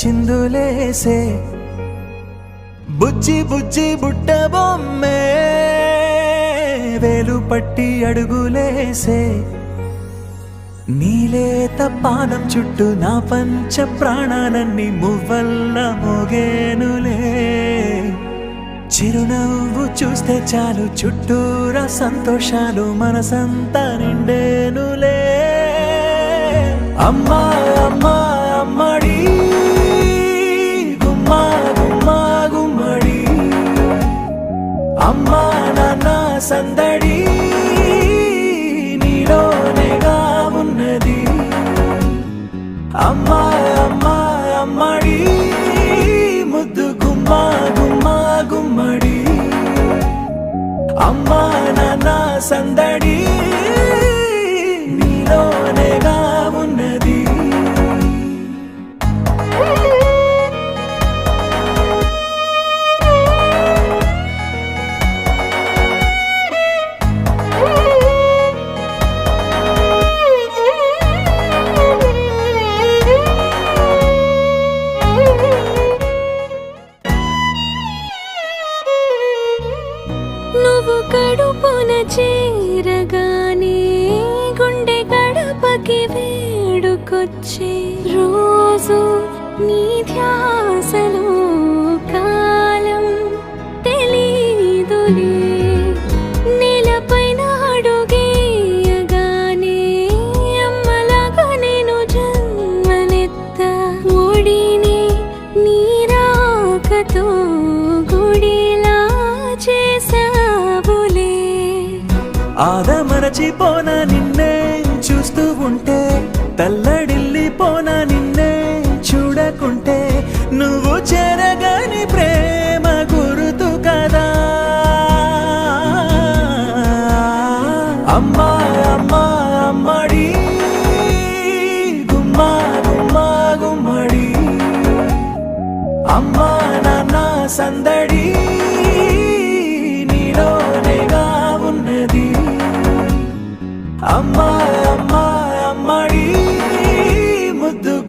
చిందులేసే బుజ్జి బుజ్జి బుట్ట బొమ్మే వేలు పట్టి అడుగులేసే నీలేత పాదం చుట్టూ నా పంచ ప్రాణాలన్నీ మువ్వల్ల మోగేనులే చిరునవ్వు చూస్తే చాలు చుట్టూరా సంతోషాలు మనసంతా నిండేనులే అమ్మా అమ్మా అమ్మడి గుమ్మా గుమ్మా గుమ్మడి అమ్మా నాన్న సందడి నీలోనేగా ఉన్నది అమ్మా అమ్మా అమ్మడి ముద్దు గుమ్మా గుమ్మా గుమ్మడి అమ్మా నాన్న సందడి నీలోనేగా ఉన్నది నువ్వు కడుపున చేరగానే గుండె గడపకి వేడుకొచ్చే రోజు నీ ధ్యాసలో కాలం తెలీదులే నేలపైన అడుగేయగానే అమ్మలాగా నేను జన్మనెత్త ఒడిని నీ రాకతో గుడిలా చేసావులే ఆదమరచిపోనా నిన్నే చూస్తూ ఉంటే తల్లడిల్లిపోనా నిన్నే చూడకుంటే నువ్వు చెరగని ప్రేమ గురుతు కదా అమ్మా అమ్మా అమ్మడి గుమ్మా గుమ్మా గుమ్మడి అమ్మా నాన్న సందడి నీలోనేగా ఉన్నది అమ్మా